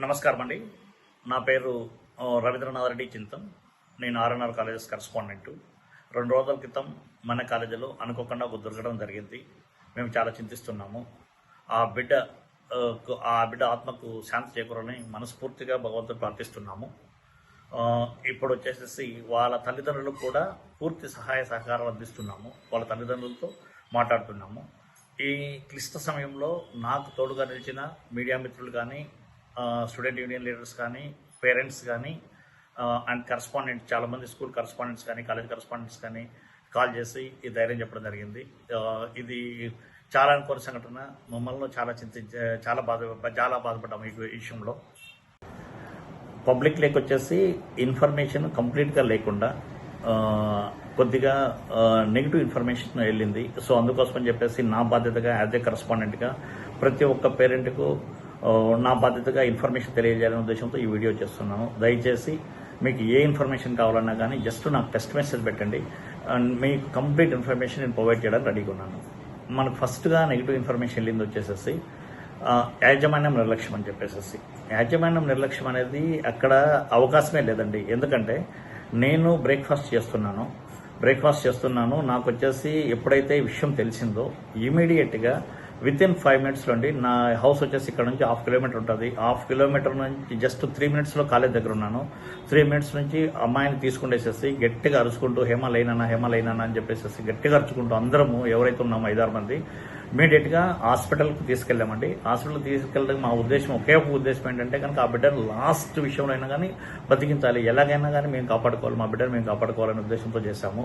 నమస్కారం అండి. నా పేరు రవీంద్రనాథ్ రెడ్డి చింతన్. నేను ఆర్ఎన్ఆర్ కాలేజెస్ కరెస్పాండెంట్. 2 రోజుల క్రితం మన కాలేజీలో అనుకోకుండా ఒక దుర్ఘటన జరిగింది. మేము చాలా చింతిస్తున్నాము. ఆ బిడ్డ ఆత్మకు శాంతి చేకూరని మనస్ఫూర్తిగా భగవంతుని ప్రార్థిస్తున్నాము. ఇప్పుడు వచ్చేసేసి వాళ్ళ తల్లిదండ్రులకు కూడా పూర్తి సహాయ సహకారాలు అందిస్తున్నాము. వాళ్ళ తల్లిదండ్రులతో మాట్లాడుతున్నాము. ఈ క్లిష్ట సమయంలో నాకు తోడుగా నిలిచిన మీడియా మిత్రులు కానీ, స్టూడెంట్ యూనియన్ లీడర్స్ కానీ, పేరెంట్స్ కానీ, అండ్ కరస్పాండెంట్స్ చాలామంది స్కూల్ కరస్పాండెంట్స్ కానీ, కాలేజ్ కరస్పాండెంట్స్ కానీ కాల్ చేసి ఈ ధైర్యం చెప్పడం జరిగింది. ఇది చాలా అనుకోని సంఘటన. మమ్మల్ని చాలా బాధపడ్డాము ఈ విషయంలో. పబ్లిక్ లేక్ వచ్చేసి ఇన్ఫర్మేషన్ కంప్లీట్గా లేకుండా కొద్దిగా నెగిటివ్ ఇన్ఫర్మేషన్ వెళ్ళింది. సో అందుకోసమని చెప్పేసి నా బాధ్యతగా యాజ్ ఏ కరస్పాండెంట్గా ప్రతి ఒక్క పేరెంట్కు నా బాధ్యతగా ఇన్ఫర్మేషన్ తెలియజేయాలనే ఉద్దేశంతో ఈ వీడియో చేస్తున్నాను. దయచేసి మీకు ఏ ఇన్ఫర్మేషన్ కావాలన్నా కానీ జస్ట్ నాకు టెక్స్ట్ మెసేజ్ పెట్టండి. అండ్ మీకు కంప్లీట్ ఇన్ఫర్మేషన్ నేను ప్రొవైడ్ చేయడానికి రెడీగా ఉన్నాను. మనకు ఫస్ట్గా నెగిటివ్ ఇన్ఫర్మేషన్ వెళ్ళింది వచ్చేసేసి యాజమాన్యం నిర్లక్ష్యం అని చెప్పేసి. యాజమాన్యం నిర్లక్ష్యం అనేది అక్కడ అవకాశమే లేదండి. ఎందుకంటే నేను బ్రేక్ఫాస్ట్ చేస్తున్నాను. నాకు వచ్చేసి ఎప్పుడైతే ఈ విషయం తెలిసిందో ఇమీడియట్గా విత్ ఇన్ 5 minutes అండి. నా హౌస్ వచ్చేసి ఇక్కడ నుంచి 1/2 kilometer ఉంటుంది. 1/2 kilometer నుంచి జస్ట్ 3 minutesలో కాలేజ్ దగ్గర ఉన్నాను. 3 minutes నుంచి అమ్మాయిని తీసుకుంటేసేసి గట్టిగా అరుచుకుంటూ హేమ లైనా అని చెప్పేసి గట్టిగా అరుచుకుంటూ అందరము ఎవరైతే ఉన్నామో 5-6 మంది ఇమీడియట్గా హాస్పిటల్కి తీసుకెళ్ళామండి. హాస్పిటల్కి తీసుకెళ్ళడం మా ఉద్దేశం ఒకే ఒక ఉద్దేశం ఏంటంటే కనుక ఆ బిడ్డను లాస్ట్ విషయంలో అయినా కానీ బతికించాలి, ఎలాగైనా కానీ మేము కాపాడుకోవాలి, మా బిడ్డను మేము కాపాడుకోవాలనే ఉద్దేశంతో చేశాము.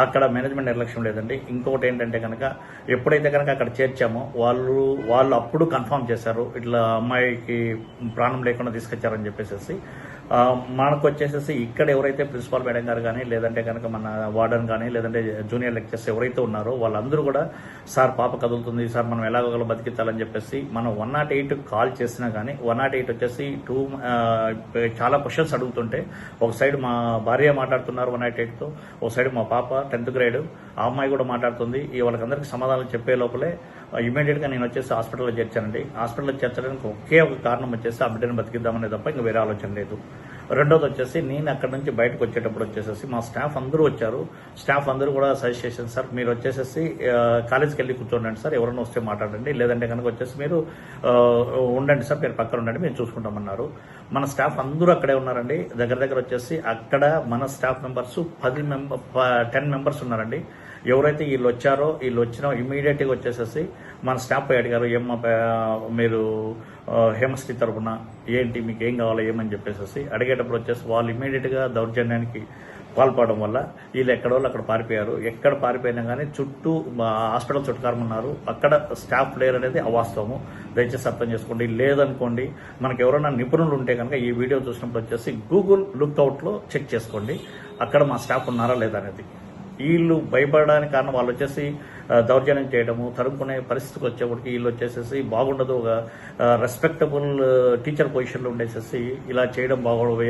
అక్కడ మేనేజ్మెంట్ నిర్లక్ష్యం లేదండి. ఇంకొకటి ఏంటంటే కనుక ఎప్పుడైతే కనుక అక్కడ చేర్చామో వాళ్ళు అప్పుడు కన్ఫర్మ్ చేశారు ఇట్లా అమ్మాయికి ప్రాణం లేకుండా తీసుకొచ్చారని చెప్పేసి. మనకు వచ్చేసేసి ఇక్కడ ఎవరైతే ప్రిన్సిపాల్ మేడం గారు కానీ, లేదంటే కనుక మన వార్డెన్ కానీ, లేదంటే జూనియర్ లెక్చర్స్ ఎవరైతే ఉన్నారో వాళ్ళందరూ కూడా సార్ పాప కదులుతుంది సార్, మనం ఎలాగోలా బతికించాలని చెప్పేసి మనం 108 కాల్ చేసినా కానీ 108 వచ్చేసి చాలా క్వశ్చన్స్ అడుగుతుంటే ఒక సైడ్ మా భార్య మాట్లాడుతున్నారు 108తో, ఒక సైడ్ మా పాప 10th grade ఆ అమ్మాయి కూడా మాట్లాడుతుంది. వాళ్ళకందరికీ సమాధానం చెప్పే లోపలే ఇమీడియట్గా నేను వచ్చేసి హాస్పిటల్లో చేర్చానండి. హాస్పిటల్లో చేర్చడానికి ఒకే ఒక కారణం వచ్చేసి ఆ బిడ్డను బతికిద్దామనే తప్ప ఇంకా వేరే ఆలోచన లేదు. రెండోది వచ్చేసి నేను అక్కడ నుంచి బయటకు వచ్చేటప్పుడు వచ్చేసేసి మా స్టాఫ్ అందరూ వచ్చారు. స్టాఫ్ అందరూ కూడా సజెస్ట్ చేశారు, సార్ మీరు వచ్చేసేసి కాలేజ్కి వెళ్ళి కూర్చోండి సార్, ఎవరైనా వస్తే మాట్లాడండి, లేదంటే కనుక వచ్చేసి మీరు ఉండండి సార్, మీరు పక్కన ఉండండి, మేము చూసుకుంటామన్నారు. మన స్టాఫ్ అందరూ అక్కడే ఉన్నారండి. దగ్గర వచ్చేసి అక్కడ మన స్టాఫ్ మెంబర్స్ 10 members ఉన్నారండి. ఎవరైతే వీళ్ళు వచ్చినా ఇమీడియట్గా వచ్చేసేసి మన స్టాఫ్ పై అడిగారు, ఏమ్మా మీరు హేమశ్రీ తరఫున ఏంటి మీకు ఏం కావాలో ఏమని చెప్పేసి అడిగేటప్పుడు వచ్చేసి వాళ్ళు ఇమీడియట్గా దౌర్జన్యానికి పాల్పడడం వల్ల వీళ్ళు ఎక్కడోళ్ళు అక్కడ పారిపోయారు. ఎక్కడ పారిపోయినా కానీ చుట్టూ హాస్పిటల్ చుట్టుకారం ఉన్నారు. అక్కడ స్టాఫ్ లేరు అనేది అవాస్తవము. దయచేసి అర్థం చేసుకోండి. లేదనుకోండి మనకు ఎవరైనా నిపుణులు ఉంటే కనుక ఈ వీడియో చూసినప్పుడు వచ్చేసి గూగుల్ లుక్అవుట్లో చెక్ చేసుకోండి అక్కడ మా స్టాఫ్ ఉన్నారా లేదా అనేది. వీళ్ళు భయపడడానికి కారణం వాళ్ళు వచ్చేసి దౌర్జన్యం చేయడము, తరుముకునే పరిస్థితికి వచ్చేప్పటికి వీళ్ళు వచ్చేసేసి బాగుండదు, ఒక రెస్పెక్టబుల్ టీచర్ పొజిషన్లో ఉండేసేసి ఇలా చేయడం బాగుండదు.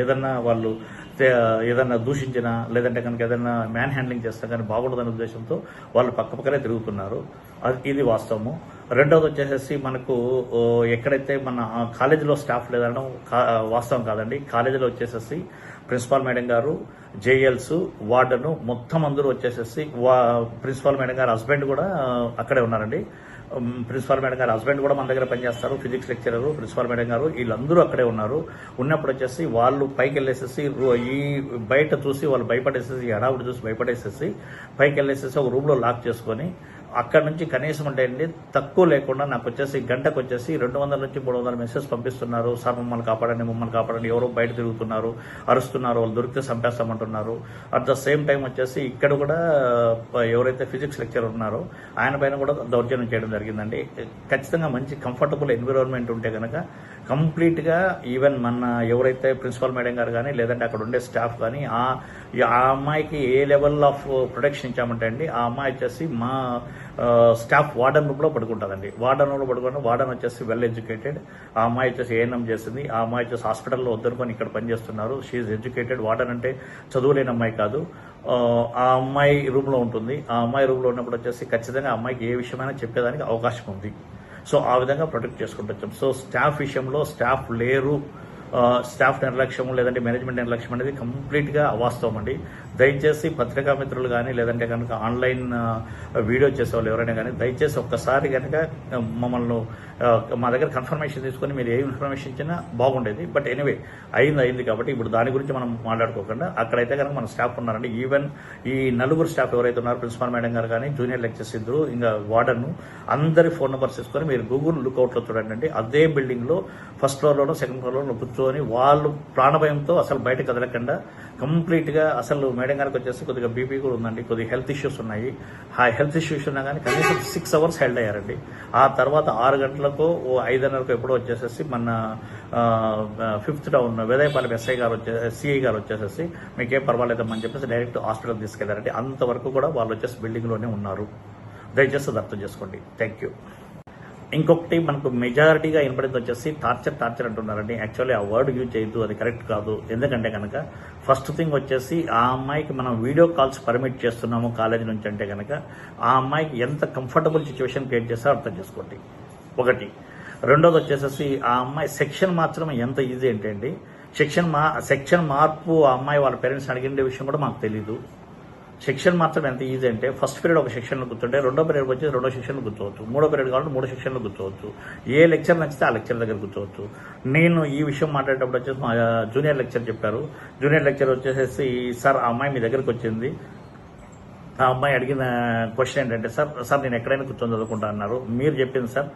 ఏదన్నా దూషించినా లేదంటే కనుక ఏదైనా మ్యాన్ హ్యాండ్లింగ్ చేస్తే కానీ బాగుండదనే ఉద్దేశంతో వాళ్ళు పక్కపక్కనే తిరుగుతున్నారు. ఇది వాస్తవము. రెండవది వచ్చేసేసి మనకు ఎక్కడైతే మన కాలేజీలో స్టాఫ్ లేదనడం వాస్తవం కాదండి. కాలేజీలో వచ్చేసేసి ప్రిన్సిపాల్ మేడం గారు, జేఎల్స్, వార్డను మొత్తం అందరూ వచ్చేసేసి ప్రిన్సిపాల్ మేడం గారు హస్బెండ్ కూడా అక్కడే ఉన్నారండి. ప్రిన్సిపాల్ మేడం గారు హస్బెండ్ కూడా మన దగ్గర పనిచేస్తారు, ఫిజిక్స్ లెక్చరర్. ప్రిన్సిపాల్ మేడం గారు వీళ్ళందరూ అక్కడే ఉన్నారు. ఉన్నప్పుడు వచ్చేసి వాళ్ళు పైకి వెళ్ళేసేసి ఈ బయట చూసి వాళ్ళు భయపడేసేసి హడావుడి చూసి భయపడేసేసి పైకి వెళ్ళేసేసి ఒక రూమ్లో లాక్ చేసుకొని అక్కడ నుంచి కనీసం అంటే అండి తక్కువ లేకుండా నాకు వచ్చేసి గంటకు వచ్చేసి 200 నుంచి 300 మెసేజ్ పంపిస్తున్నారు. సార్ మమ్మల్ని కాపాడండి, ఎవరో బయట తిరుగుతున్నారు, అరుస్తున్నారు, వాళ్ళు దొరికితే చంపేస్తామంటున్నారు. అట్ ద సేమ్ టైం వచ్చేసి ఇక్కడ కూడా ఎవరైతే ఫిజిక్స్ లెక్చరర్ ఉన్నారో ఆయన పైన కూడా దౌర్జన్యం చేయడం జరిగిందండి. ఖచ్చితంగా మంచి కంఫర్టబుల్ ఎన్విరాన్మెంట్ ఉంటే కనుక కంప్లీట్గా ఈవెన్ మన ఎవరైతే ప్రిన్సిపల్ మేడం గారు కానీ లేదంటే అక్కడ ఉండే స్టాఫ్ కానీ ఆ అమ్మాయికి ఏ లెవెల్ ఆఫ్ ప్రొటెక్షన్ ఇచ్చామంటే అండి ఆ అమ్మాయి వచ్చేసి మా స్టాఫ్ వార్డెన్ రూమ్లో పడుకుంటుందండి. వార్డెన్ రూమ్లో పడుకుంటే వార్డెన్ వచ్చేసి వెల్ ఎడ్యుకేటెడ్. ఆ అమ్మాయి వచ్చేసి ఏఎన్ఎం చేసింది. ఆ అమ్మాయి వచ్చేసి హాస్పిటల్లో వద్దనుకొని ఇక్కడ పనిచేస్తున్నారు. She educated. వార్డెన్ అంటే చదువులేని అమ్మాయి కాదు. ఆ అమ్మాయి రూమ్లో ఉంటుంది. ఆ అమ్మాయి రూమ్లో ఉన్నప్పుడు వచ్చేసి ఖచ్చితంగా ఆ అమ్మాయికి ఏ విషయమైనా చెప్పేదానికి అవకాశం ఉంది. సో ఆ విధంగా ప్రొటెక్ట్ చేసుకుంటూ వచ్చాం. సో స్టాఫ్ విషయంలో స్టాఫ్ లేరు, స్టాఫ్ నిర్లక్ష్యం లేదంటే మేనేజ్మెంట్ నిర్లక్ష్యం అనేది కంప్లీట్గా అవాస్తవం అండి. దయచేసి పత్రికా మిత్రులు కానీ లేదంటే కనుక ఆన్లైన్ వీడియో చేసేవాళ్ళు ఎవరైనా కానీ దయచేసి ఒక్కసారి కనుక మమ్మల్ని మా దగ్గర కన్ఫర్మేషన్ తీసుకొని మీరు ఏ ఇన్ఫర్మేషన్ ఇచ్చినా బాగుండేది. బట్ ఎనీవే అయింది కాబట్టి ఇప్పుడు దాని గురించి మనం మాట్లాడుకోకుండా అక్కడైతే కనుక మన స్టాఫ్ ఉన్నారండి. ఈవెన్ ఈ నలుగురు స్టాఫ్ ఎవరైతే ఉన్నారో ప్రిన్సిపాల్ మేడం గారు కానీ జూనియర్ లెక్చర్స్ ఇద్దరు ఇంకా వార్డన్ అందరి ఫోన్ నెంబర్స్ తీసుకొని మీరు గూగుల్ లుక్అవుట్లో చూడండి. అదే బిల్డింగ్లో ఫస్ట్ ఫ్లోర్లోనో సెకండ్ ఫ్లోర్లోనో కూర్చొని వాళ్ళు ప్రాణభయంతో అసలు బయట కదలకుండా కంప్లీట్గా అసలు మేడం గారికి వచ్చేసి కొద్దిగా బీపీ కూడా ఉందండి, కొద్దిగా హెల్త్ ఇష్యూస్ ఉన్నాయి. ఆ హెల్త్ ఇష్యూస్ ఉన్నా కానీ కనీసం 6 hours హెల్డ్ అయ్యారండి. ఆ తర్వాత 6 గంటలకు 5:30 ఎప్పుడో వచ్చేసేసి మన 5th టౌన్ వేదాయపాలెం సిఐ గారు వచ్చేసేసి మీకేం పర్వాలేదమ్మని చెప్పేసి డైరెక్ట్ హాస్పిటల్ తీసుకెళ్లారండి. అంతవరకు కూడా వాళ్ళు వచ్చేసి బిల్డింగ్లోనే ఉన్నారు. దయచేసి అది అర్థం చేసుకోండి. Thank you. ఇంకొకటి మనకు మెజారిటీగా వినపడింది వచ్చేసి టార్చర్ అంటున్నారండి. యాక్చువల్లీ ఆ వర్డ్ యూజ్ చేయొద్దు, అది కరెక్ట్ కాదు. ఎందుకంటే కనుక ఫస్ట్ థింగ్ వచ్చేసి ఆ అమ్మాయికి మనం వీడియో కాల్స్ పర్మిట్ చేస్తున్నాము కాలేజ్ నుంచి అంటే కనుక ఆ అమ్మాయికి ఎంత కంఫర్టబుల్ సిచ్యువేషన్ క్రియేట్ చేస్తారో అర్థం చేసుకోండి. ఒకటి. రెండోది వచ్చేసేసి ఆ అమ్మాయి సెక్షన్ మార్చడం ఎంత ఈజీ అంటే అండి, సెక్షన్ మార్పు ఆ అమ్మాయి వాళ్ళ పేరెంట్స్ అడిగిన విషయం కూడా మాకు తెలీదు. సెక్షన్ మార్చడం ఎంత ఈజీ అంటే ఫస్ట్ పీరియడ్ ఒక సెక్షన్లో కూర్చుంటే రెండో పీరియడ్ వచ్చి రెండో సెక్షన్లో కూర్చోవచ్చు, మూడో పీరియడ్ కావాలంటే 3 సెక్షన్లో కూర్చోవచ్చు, ఏ లెక్చర్ నచ్చితే ఆ లెక్చర్ దగ్గర కూర్చోవచ్చు. నేను ఈ విషయం మాట్లాడేటప్పుడు వచ్చేసి మా జూనియర్ లెక్చర్ చెప్పారు. జూనియర్ లెక్చర్ వచ్చేసేసి సార్ ఆ అమ్మాయి మీ దగ్గరికి వచ్చింది, ఆ అమ్మాయి అడిగిన క్వశ్చన్ ఏంటంటే సార్ నేను ఎక్కడైనా కూర్చొని చదువుకుంటా అన్నారు. మీరు చెప్పింది సార్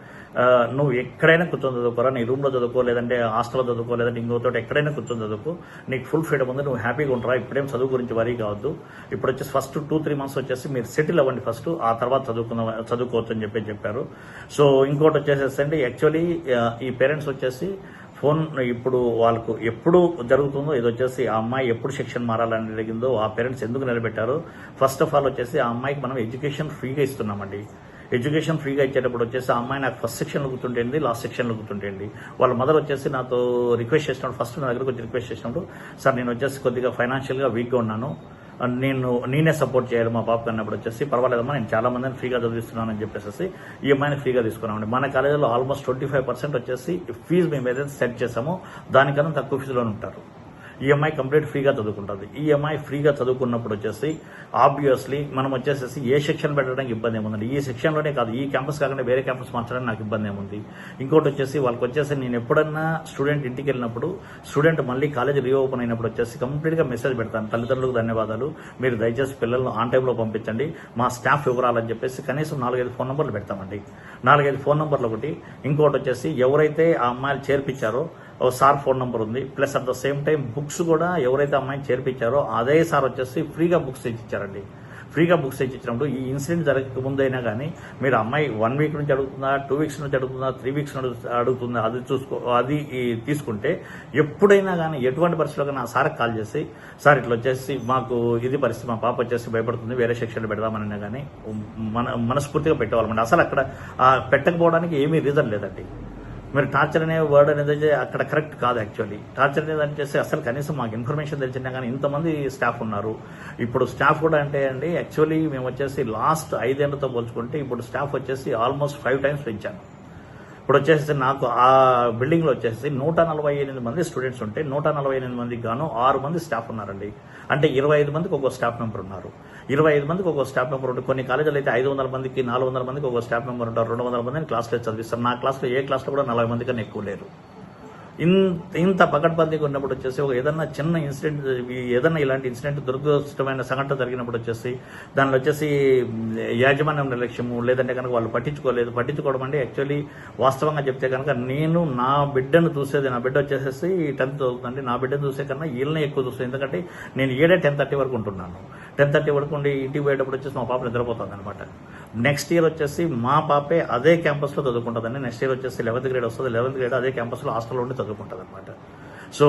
నువ్వు ఎక్కడైనా కూర్చొని చదువుకోరా, నీ రూమ్లో చదువుకో లేదంటే హాస్టల్లో చదువుకో లేదంటే ఇంకోతో ఎక్కడైనా కూర్చొని చదువుకో, నీకు ఫుల్ ఫ్రీడమ్ ఉంది, నువ్వు హ్యాపీగా ఉంటారా, ఇప్పుడేం చదువు గురించి వరీ కావద్దు, ఇప్పుడు వచ్చేసి ఫస్ట్ 2-3 months వచ్చేసి మీరు సెటిల్ అవ్వండి ఫస్ట్, ఆ తర్వాత చదువుకోవచ్చు అని చెప్పారు. సో ఇంకోటి వచ్చేసేసి అండి యాక్చువల్లీ ఈ పేరెంట్స్ వచ్చేసి ఫోన్ ఇప్పుడు వాళ్ళకు ఎప్పుడు జరుగుతుందో ఇది వచ్చేసి ఆ అమ్మాయి ఎప్పుడు సెక్షన్ మారాలని అడిగిందో ఆ పేరెంట్స్ ఎందుకు నిలబెట్టారు. ఫస్ట్ ఆఫ్ ఆల్ వచ్చేసి ఆ అమ్మాయికి మనం ఎడ్యుకేషన్ ఫ్రీగా ఇస్తున్నామండి. ఎడ్యుకేషన్ ఫ్రీగా ఇచ్చేటప్పుడు వచ్చేసి ఆ అమ్మాయి నాకు ఫస్ట్ సెక్షన్లో కూర్చుంటేంది, లాస్ట్ సెక్షన్లో కూర్చుంటేంది. వాళ్ళ మదర్ వచ్చేసి నాతో రిక్వెస్ట్ చేసినప్పుడు ఫస్ట్ నా దగ్గరకు వచ్చి రిక్వెస్ట్ చేసినప్పుడు సార్ నేను వచ్చేసి కొద్దిగా ఫైనాన్షియల్గా వీక్గా ఉన్నాను, నేనే సపోర్ట్ చేయాలి మా పాపకు అన్నప్పుడు వచ్చేసి పర్వాలేదమ్మా నేను చాలా మందిని ఫ్రీగా చదివిస్తున్నానని చెప్పేసి ఈ అమ్మాయిని ఫ్రీగా తీసుకున్నామండి. మన కాలేజీలో ఆల్మోస్ట్ 25% వచ్చేసి ఫీజు మేము ఏదైతే సెట్ చేసామో దానికన్నా తక్కువ ఫీజులోనే ఉంటారు. ఈ అమ్మాయి కంప్లీట్ ఫ్రీగా చదువుకుంటుంది. ఈ అమ్మాయి ఫ్రీగా చదువుకున్నప్పుడు వచ్చేసి ఆబ్వియస్లీ మనం వచ్చేసి ఏ సెక్షన్ పెట్టడానికి ఇబ్బంది ఏముందండి, ఈ సెక్షన్లోనే కాదు ఈ క్యాంపస్ కాకుండా వేరే క్యాంపస్ మార్చడానికి నాకు ఇబ్బంది ఏముంది. ఇంకోటి వచ్చేసి వాళ్ళకి వచ్చేసి నేను ఎప్పుడన్నా స్టూడెంట్ ఇంటికి వెళ్ళినప్పుడు స్టూడెంట్ మళ్ళీ కాలేజ్ రీఓపెన్ అయినప్పుడు వచ్చేసి కంప్లీట్గా మెసేజ్ పెడతాను, తల్లిదండ్రులకు ధన్యవాదాలు, మీరు దయచేసి పిల్లలను ఆన్ టైంలో పంపించండి, మా స్టాఫ్ వివరాలని చెప్పేసి కనీసం 4-5 ఫోన్ నెంబర్లు పెడతామండి. 4-5 ఫోన్ నెంబర్లు ఒకటి. ఇంకోటి వచ్చేసి ఎవరైతే ఆ అమ్మాయిలు చేర్పించారో సార్ ఫోన్ నెంబర్ ఉంది, plus at the same time books కూడా ఎవరైతే అమ్మాయిని చేర్పించారో అదే సార్ వచ్చేసి ఫ్రీగా బుక్స్ ఇచ్చారండి. ఫ్రీగా బుక్స్ ఇచ్చినప్పుడు ఈ ఇన్సిడెంట్ జరగక ముందైనా కానీ మీరు అమ్మాయి 1 week నుంచి అడుగుతుందా, 2 weeks నుంచి అడుగుతుందా, 3 weeks నుంచి అడుగుతుందా అది తీసుకుంటే ఎప్పుడైనా కానీ ఎటువంటి పరిస్థితుల్లో కానీ ఆ సార్కి కాల్ చేసి సార్ ఇట్లా వచ్చేసి మాకు ఇది పరిస్థితి, మా పాప వచ్చేసి భయపడుతుంది, వేరే సెక్షన్లో పెడదామనైనా కానీ మనస్ఫూర్తిగా పెట్టేవాళ్ళమండి. అసలు అక్కడ పెట్టకపోవడానికి ఏమీ రీజన్ లేదండి. మీరు టార్చర్ అనే వర్డ్ అనేది అక్కడ కరెక్ట్ కాదు. యాక్చువల్లీ టార్చర్ అనేది అంటే అసలు కనీసం మాకు ఇన్ఫర్మేషన్ తెలిసినా కానీ ఇంతమంది స్టాఫ్ ఉన్నారు. ఇప్పుడు స్టాఫ్ కూడా అంటే అండి యాక్చువల్లీ మేము వచ్చేసి లాస్ట్ 5 ఏళ్లతో పోల్చుకుంటే ఇప్పుడు స్టాఫ్ వచ్చేసి ఆల్మోస్ట్ 5 times పెంచాను. ఇప్పుడు వచ్చేసి నాకు ఆ బిల్డింగ్లో వచ్చేసి 148 మంది స్టూడెంట్స్ ఉంటే 148 మందికి గాను 6 మంది స్టాఫ్ ఉన్నారండి. అంటే 25 మందికి ఒక్కో స్టాఫ్ మెంబర్ ఉన్నారు. 25 మందికి ఒక్కో స్టాఫ్ మెంబర్ ఉంటే కొన్ని కాలేజీలు అయితే 500 మందికి 400 మందికి ఒక్కో స్టాఫ్ మెంబర్ ఉంటారు. 200 మందిని క్లాస్లో చదివిస్తారు. నా క్లాస్లో ఏ క్లాస్లో కూడా 40 మంది కన్నా ఎక్కువ లేరు. ఇంత పకడ్బందీగా ఉన్నప్పుడు వచ్చేసి ఒక ఏదన్నా చిన్న ఇన్సిడెంట్ ఏదన్నా ఇలాంటి ఇన్సిడెంట్ దురదృష్టమైన సంఘటన జరిగినప్పుడు వచ్చేసి దానిలో వచ్చేసి యాజమాన్యం నిర్లక్ష్యము లేదంటే కనుక వాళ్ళు పట్టించుకోవడం అంటే యాక్చువల్లీ వాస్తవంగా చెప్తే కనుక నేను నా బిడ్డను చూసేది, నా బిడ్డ వచ్చేసి 10th చదువుతుందండి, నా బిడ్డను చూసే కన్నా వీళ్ళనే ఎక్కువ చూస్తాను. ఎందుకంటే నేను 10:30 వరకు ఉంటున్నాను. 10:30 వరకు ఉండి ఇంటికి పోయేటప్పుడు వచ్చేసి మా పాప నిద్రపోతుంది అనమాట. నెక్స్ట్ ఇయర్ వచ్చేసి మా పాపే అదే క్యాంపస్లో చదువుకుంటుందండి. నెక్స్ట్ ఇయర్ వచ్చేసి 11th grade వస్తుంది. 11th grade అదే క్యాంపస్లో హాస్టల్లో ఉండి చదువుకుంటుంది అనమాట. సో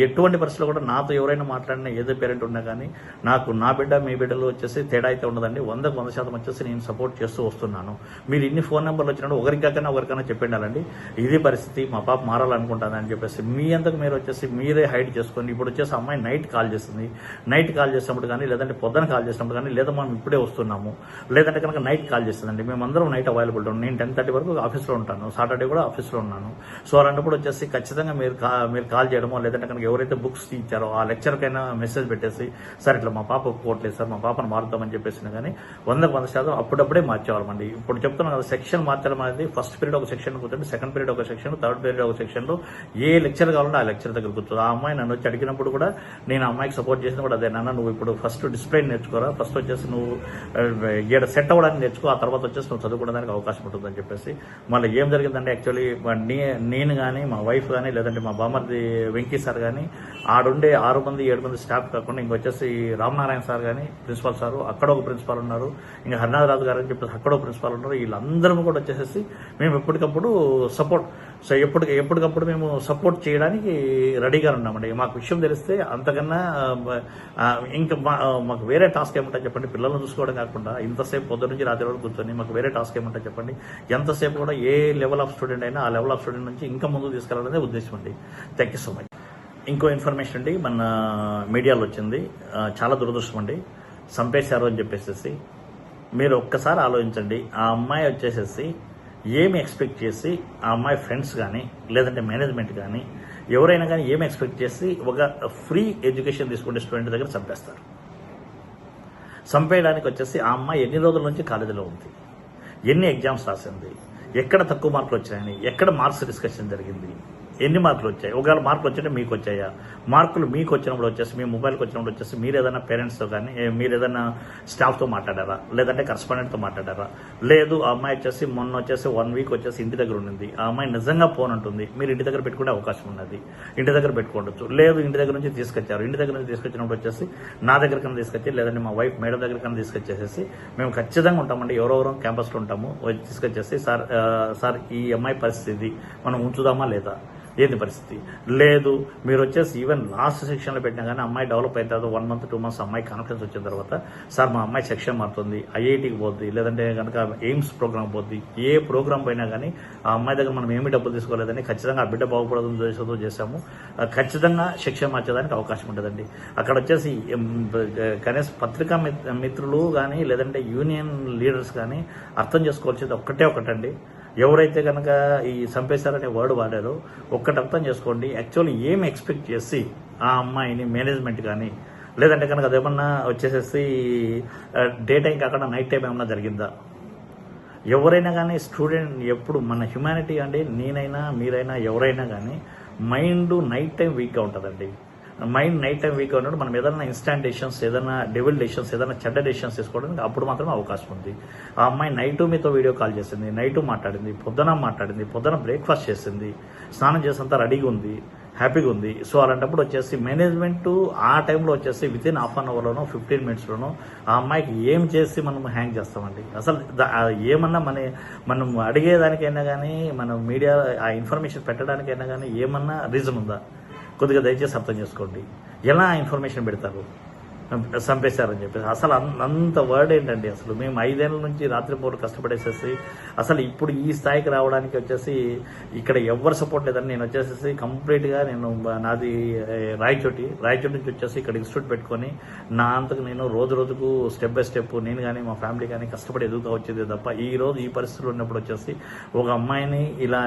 ఎటువంటి పరిస్థితుల్లో కూడా నాతో ఎవరైనా మాట్లాడినా ఏదో పేరెంట్ ఉన్నా కానీ నాకు నా బిడ్డ మీ బిడ్డలు వచ్చేసి తేడా అయితే ఉండదండి. 100% వచ్చేసి నేను సపోర్ట్ చేస్తూ వస్తున్నాను. మీరు ఇన్ని ఫోన్ నెంబర్లు వచ్చినప్పుడు ఒకరికైనా చెప్పండి, ఇది పరిస్థితి, మా పాప మారాలనుకుంటాను అని చెప్పేసి మీ అంతకు మీరు వచ్చేసి మీరే హైడ్ చేసుకొని ఇప్పుడు వచ్చేసి అమ్మాయి నైట్ కాల్ చేస్తుంది. నైట్ కాల్ చేసినప్పుడు కానీ లేదంటే పొద్దున కాల్ చేసినప్పుడు కానీ లేదా మనం ఇప్పుడే వస్తున్నాము లేదంటే కనుక నైట్ కాల్ చేస్తుందండి. మేమందరం నైట్ అవైలబుల్ ఉంటాం. నేను 10:30 వరకు ఆఫీస్లో ఉంటాను. సాటర్డే కూడా ఆఫీస్లో ఉన్నాను. సో అలాంటప్పుడు వచ్చేసి ఖచ్చితంగా మీరు కాల్ చేయడమో లేదంటే కనుక ఎవరైతే బుక్స్ ఇచ్చారో ఆ లెక్చర్కైనా మెసేజ్ పెట్టేసి సార్ ఇట్లా మా పాప ఒప్పుకోవట్లేదు సార్, మా పాపను మారుద్దామని చెప్పేసినా కానీ 100% అప్పుడప్పుడే మార్చేవాళ్ళమండి. ఇప్పుడు చెప్తున్నాం కదా, సెక్షన్ మార్చడం అనేది ఫస్ట్ పీరియడ్ ఒక సెక్షన్ కూర్చోండి, సెకండ్ పీరియడ్ ఒక సెక్షన్, థర్డ్ పీరియడ్ ఒక సెక్షన్లో ఏ లెక్చర్ కావాలంటే ఆ లెక్చర్ దగ్గర కూర్చోదు. ఆ అమ్మాయి నన్ను వచ్చి అడిగినప్పుడు కూడా నేను ఆ అమ్మాయికి సపోర్ట్ చేసిన కూడా అదే, నాన్న నువ్వు ఇప్పుడు ఫస్ట్ డిసిప్లైన్ నేర్చుకోరా, ఫస్ట్ వచ్చేసి నువ్వు ఇక్కడ సెట్ అవ్వడానికి నేర్చుకో, ఆ తర్వాత వచ్చేసి నువ్వు చదువుకోవడానికి అవకాశం ఉంటుందని చెప్పేసి. మళ్ళీ ఏం జరిగిందంటే యాక్చువల్లీ నేను కానీ మా వైఫ్ కానీ లేదంటే మా బామర్ది వెంకీ సార్ కానీ ఆడుండే 6 మంది 7 మంది స్టాఫ్ కాకుండా ఇంకొచ్చేసి రామనారాయణ సార్ కానీ ప్రిన్సిపాల్ సారు, అక్కడ ఒక ప్రిన్సిపాల్ ఉన్నారు, ఇంకా హరినాథరాజు గారు అని చెప్పేసి అక్కడ ఒక ప్రిన్సిపాల్ ఉన్నారు. వీళ్ళందరం కూడా వచ్చేసేసి మేము ఎప్పటికప్పుడు సపోర్ట్, సో ఎప్పటికప్పుడు మేము సపోర్ట్ చేయడానికి రెడీగా ఉన్నామండి. మాకు విషయం తెలిస్తే అంతకన్నా ఇంకా మాకు వేరే టాస్క్ ఏమంటారు చెప్పండి. పిల్లలను చూసుకోవడం కాకుండా ఇంతసేపు పొద్దు నుంచి రాత్రి వరకు కూర్చొని మాకు వేరే టాస్క్ ఏమంటారు చెప్పండి. ఎంతసేపు కూడా ఏ లెవెల్ ఆఫ్ స్టూడెంట్ అయినా ఆ లెవెల్ ఆఫ్ స్టూడెంట్ నుంచి ఇంకా ముందుకు తీసుకెళ్లాలనే ఉద్దేశం అండి. Thank you so much. ఇంకో ఇన్ఫర్మేషన్ అండి, మన మీడియాలో వచ్చింది, చాలా దురదృష్టం అండి. చంపేశారు అని చెప్పేసి మీరు ఒక్కసారి ఆలోచించండి. ఆ అమ్మాయి వచ్చేసేసి ఏమి ఎక్స్పెక్ట్ చేసి ఆ అమ్మాయి ఫ్రెండ్స్ కానీ లేదంటే మేనేజ్మెంట్ కానీ ఎవరైనా కానీ ఏమి ఎక్స్పెక్ట్ చేసి ఒక ఫ్రీ ఎడ్యుకేషన్ తీసుకునే స్టూడెంట్ దగ్గర చంపేస్తారు. చంపేయడానికి వచ్చేసి ఆ అమ్మాయి ఎన్ని రోజుల నుంచి కాలేజీలో ఉంది, ఎన్ని ఎగ్జామ్స్ రాసింది, ఎక్కడ తక్కువ మార్కులు వచ్చాయని, ఎక్కడ మార్క్స్ డిస్కషన్ జరిగింది, ఎన్ని మార్కులు వచ్చాయి, ఒకవేళ మార్కులు వచ్చాయంటే మీకు వచ్చాయా, మార్కులు మీకు వచ్చినప్పుడు వచ్చేసి మీ మొబైల్కి వచ్చినప్పుడు వచ్చేసి మీరు ఏదైనా పేరెంట్స్తో కానీ మీరు ఏదైనా స్టాఫ్తో మాట్లాడారా లేదంటే కరస్పాండెంట్తో మాట్లాడారా, లేదు ఆ అమ్మాయి వచ్చేసి మొన్న వచ్చేసి 1 వీక్ వచ్చేసి ఇంటి దగ్గర ఉండింది, ఆ అమ్మాయి నిజంగా ఫోన్ ఉంటుంది, మీరు ఇంటి దగ్గర పెట్టుకునే అవకాశం ఉన్నది, ఇంటి దగ్గర పెట్టుకోవచ్చు. లేదు ఇంటి దగ్గర నుంచి తీసుకొచ్చారు, ఇంటి దగ్గర నుంచి తీసుకొచ్చినప్పుడు వచ్చేసి నా దగ్గర కన్నా తీసుకొచ్చి లేదంటే మా వైఫ్ మేడం దగ్గర కన్నా తీసుకొచ్చేసేసి మేము ఖచ్చితంగా ఉంటామండి, ఎవరెవరో క్యాంపస్లో ఉంటాము, తీసుకొచ్చేసి సార్ ఈ అమ్మాయి పరిస్థితి మనం ఉంచుదామా లేదా, ఏంటి పరిస్థితి, లేదు మీరు వచ్చేసి ఈవెన్ లాస్ట్ సెక్షన్లో పెట్టినా కానీ అమ్మాయి డెవలప్ అయిన తర్వాత 1 month 2 months అమ్మాయి కాన్ఫిడెన్స్ వచ్చిన తర్వాత సార్ మా అమ్మాయి సెక్షన్ మారుతుంది, ఐఐటికి పోద్ది లేదంటే కనుక ఎయిమ్స్ ప్రోగ్రామ్ పోద్ది, ఏ ప్రోగ్రామ్ పోయినా కానీ ఆ అమ్మాయి దగ్గర మనం ఏమీ డబ్బులు తీసుకోలేదని ఖచ్చితంగా ఆ బిడ్డ బాగుపడదని ఉద్దేశంతో చేశాము. ఖచ్చితంగా సెక్షన్ మార్చేదానికి అవకాశం ఉంటుందండి. అక్కడ వచ్చేసి కనీసం పత్రికా మిత్రులు కానీ లేదంటే యూనియన్ లీడర్స్ కానీ అర్థం చేసుకోవాల్సింది ఒకటండి, ఎవరైతే కనుక ఈ చంపేశారనే వర్డ్ వాడారో ఒక్కటి అర్థం చేసుకోండి. యాక్చువల్లీ ఏం ఎక్స్పెక్ట్ చేసి ఆ అమ్మాయిని మేనేజ్మెంట్ కానీ లేదంటే కనుక అదేమన్నా వచ్చేసేసి డే టైం కాకుండా నైట్ టైం ఏమన్నా జరిగిందా, ఎవరైనా కానీ స్టూడెంట్ ఎప్పుడు మన హ్యుమానిటీ అండి, నేనైనా మీరైనా ఎవరైనా కానీ మైండ్ నైట్ టైం వీక్గా ఉంటుందండి. మైండ్ నైట్ టైం వీక్గా ఉన్నప్పుడు మనం ఏదైనా ఇన్స్టాంట్ డెసిషన్స్, ఏదైనా డెవిల్ డెసిషన్స్, ఏదైనా చెడ్డ డెసిషన్స్ తీసుకోవడానికి అప్పుడు మాత్రమే అవకాశం ఉంది. ఆ అమ్మాయి నైటు మీతో వీడియో కాల్ చేసింది, నైటు మాట్లాడింది, పొద్దున బ్రేక్ఫాస్ట్ చేసింది, స్నానం చేసేంత రెడీగా ఉంది, హ్యాపీగా ఉంది. సో అలాంటప్పుడు వచ్చేసి మేనేజ్మెంట్ ఆ టైంలో వచ్చేసి వితిన్ హాఫ్ అన్ అవర్లోనో 15 minutesలోనో ఆ అమ్మాయికి ఏం చేసి మనం హ్యాంగ్ చేస్తామండి. అసలు ఏమన్నా మనం అడిగేదానికైనా కానీ మనం మీడియా ఆ ఇన్ఫర్మేషన్ పెట్టడానికైనా కానీ ఏమన్నా రీజన్ ఉందా, కొద్దిగా దయచేసి అర్థం చేసుకోండి. ఎలా ఇన్ఫర్మేషన్ పెడతారు చంపేశారని చెప్పేసి, అసలు అంత వర్డ్ ఏంటండి. అసలు మేము 5 ఏళ్ల నుంచి రాత్రిపూట కష్టపడేసేసి అసలు ఇప్పుడు ఈ స్థాయికి రావడానికి వచ్చేసి ఇక్కడ ఎవ్వరు సపోర్ట్ లేదని నేను వచ్చేసేసి కంప్లీట్గా నాది రాయచోటి నుంచి వచ్చేసి ఇక్కడ ఇన్స్టిట్యూట్ పెట్టుకొని నా అంతకు నేను రోజుకు స్టెప్ బై స్టెప్ నేను కానీ మా ఫ్యామిలీ కానీ కష్టపడి ఎదుగుతూ వచ్చేది తప్ప ఈ రోజు ఈ పరిస్థితులు ఉన్నప్పుడు వచ్చేసి ఒక అమ్మాయిని ఇలా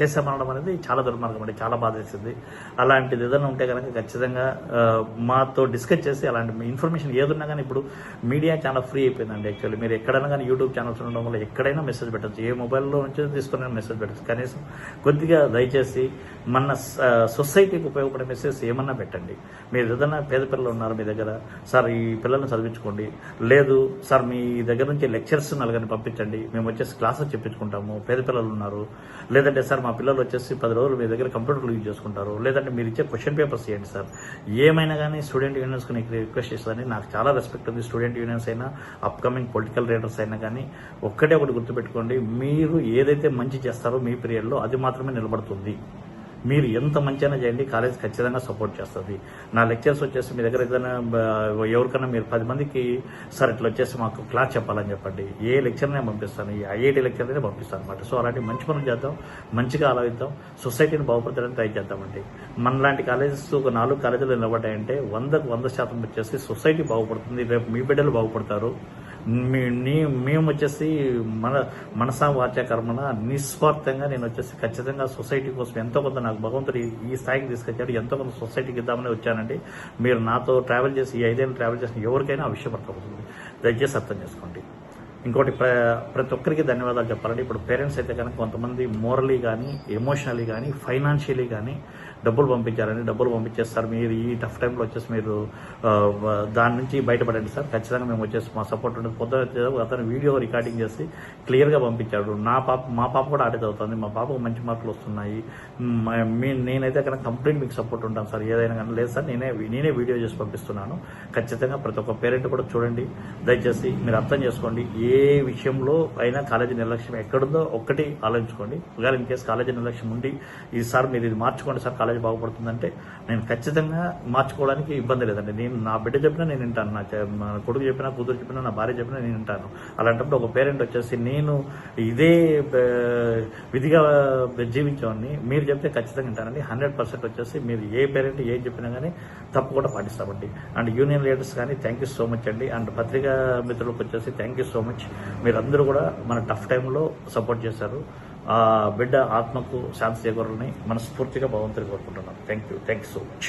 చేసామనడం అనేది చాలా దుర్మార్గం అండి, చాలా బాధ వేసింది. అలాంటిది ఏదైనా ఉంటే కనుక ఖచ్చితంగా మాతో డిస్కస్ చేసి అలాంటి ఇన్ఫర్మేషన్ ఏదున్నా కానీ ఇప్పుడు మీడియా చాలా ఫ్రీ అయిపోయిందండి. యాక్చువల్లీ మీరు ఎక్కడైనా కానీ యూట్యూబ్ ఛానల్స్ ఉండడం వల్ల ఎక్కడైనా మెసేజ్ పెట్టచ్చు, ఏ మొబైల్లో నుంచి తీసుకునే మెసేజ్ పెట్టచ్చు. కనీసం కొద్దిగా దయచేసి మన సొసైటీకి ఉపయోగపడే మెసేజ్ ఏమన్నా పెట్టండి. మీరు ఏదైనా పేద పిల్లలు ఉన్నారు మీ దగ్గర, సార్ ఈ పిల్లల్ని చదివించుకోండి, లేదు సార్ మీ దగ్గర నుంచి లెక్చర్స్ నలుగురిని పంపించండి, మేము వచ్చేసి క్లాసెస్ చెప్పించుకుంటాము, పేద పిల్లలు ఉన్నారు, లేదంటే సార్ మా పిల్లలు వచ్చేసి 10 రోజులు మీ దగ్గర కంప్యూటర్లు యూజ్ చేసుకుంటారు, లేదంటే మీరు ఇచ్చే క్వశ్చన్ పేపర్స్ ఇవ్వండి సార్, ఏమైనా కానీ స్టూడెంట్ యూనియన్స్కి నీకు రిక్వెస్ట్ చేస్తుందని నాకు చాలా రెస్పెక్ట్ ఉంది. స్టూడెంట్ యూనియన్స్ అయినా అప్కమింగ్ పొలిటికల్ లీడర్స్ అయినా కానీ ఒకటే ఒకటి గుర్తుపెట్టుకోండి, మీరు ఏదైతే మంచి చేస్తారో మీ పీరియడ్లో అది మాత్రమే నిలబడుతుంది. మీరు ఎంత మంచిగా చేయండి, కాలేజ్ ఖచ్చితంగా సపోర్ట్ చేస్తుంది. నా లెక్చర్స్ వచ్చేసి మీ దగ్గర ఏదైనా ఎవరికైనా మీరు 10 మందికి సార్ ఇట్లా వచ్చేసి మాకు క్లాస్ చెప్పాలని చెప్పండి, ఏ లెక్చర్నే పంపిస్తాను, ఈ ఐఐటి లెక్చర్నే పంపిస్తాను అనమాట. సో అలాంటి మంచి పనులు చేద్దాం, మంచిగా ఆలోచిద్దాం, సొసైటీని బాగుపడతానికి ట్రై చేద్దామండి. మనలాంటి కాలేజెస్ ఒక 4 కాలేజీలు నిలబడ్డాయంటే 100కు 100% వచ్చేసి సొసైటీ బాగుపడుతుంది. రేపు మీ బిడ్డలు బాగుపడతారు. మేము వచ్చేసి మనసా వాచా కర్మన నిస్వార్థంగా నేను వచ్చేసి ఖచ్చితంగా సొసైటీ కోసం ఎంతో కొంత నాకు భగవంతుడు ఈ స్థాయికి తీసుకొచ్చాడు, ఎంతో కొంత సొసైటీకి ఇద్దామని వచ్చానండి. మీరు నాతో ట్రావెల్ చేసి ఈ 5 ఏళ్ళు ట్రావెల్ చేసిన ఎవరికైనా ఆ విషయం అర్థమవుతుంది. దయచేసి అర్థం చేసుకోండి. ఇంకోటి ప్రతి ఒక్కరికి ధన్యవాదాలు చెప్పాలండి. ఇప్పుడు పేరెంట్స్ అయితే కనుక కొంతమంది మోరలీ కానీ, ఎమోషనలీ కానీ, ఫైనాన్షియలీ కానీ డబ్బులు పంపించారని డబ్బులు పంపించేస్తారు. మీరు ఈ టఫ్ టైంలో వచ్చేసి మీరు దాని నుంచి బయటపడండి సార్. ఖచ్చితంగా మేము వచ్చేసి మా సపోర్ట్ ఉంటుంది. పొద్దున అతను వీడియో రికార్డింగ్ చేసి క్లియర్గా పంపించాడు. మా పాప కూడా ఆడే చదువుతుంది, మా పాపకు మంచి మార్కులు వస్తున్నాయి, నేనైతే కనుక కంప్లీట్ మీకు సపోర్ట్ ఉంటాను సార్. ఏదైనా కానీ లేదు సార్, నేనే వీడియో చేసి పంపిస్తున్నాను. ఖచ్చితంగా ప్రతి ఒక్క పేరెంట్ కూడా చూడండి. దయచేసి మీరు అర్థం చేసుకోండి. ఏ విషయంలో అయినా కాలేజీ నిర్లక్ష్యం ఎక్కడుందో ఒక్కటి ఆలోచించుకోండి. ఒకవేళ ఇన్ కేసు కాలేజీ నిర్లక్ష్యం ఉండి ఈసారి మీరు ఇది మార్చుకోండి సార్, కాలేజీ బాగుపడుతుందంటే నేను ఖచ్చితంగా మార్చుకోవడానికి ఇబ్బంది లేదండి. నేను నా బిడ్డ చెప్పినా నేను వింటాను, నా కొడుకు చెప్పినా, కూతురు చెప్పినా, నా భార్య చెప్పినా నేను వింటాను. అలాంటప్పుడు ఒక పేరెంట్ వచ్చేసి నేను ఇదే విధిగా జీవించామని మీరు చెప్తే ఖచ్చితంగా వింటానండి. 100% వచ్చేసి మీరు ఏ పేరెంట్ ఏం చెప్పినా కానీ తప్పకుండా పాటిస్తామండి. అండ్ యూనియన్ లీడర్స్ కానీ థ్యాంక్ యూ సో మచ్ అండి. అండ్ పత్రికా మిత్రులకు వచ్చేసి థ్యాంక్ యూ సో మచ్. మీరందరూ కూడా మన టఫ్ టైంలో సపోర్ట్ చేశారు. ఆ బిడ్డ ఆత్మకు శాంతి చేకూరాలని మనస్ఫూర్తిగా భగవంతుని కోరుకుంటున్నాను. Thank you so much.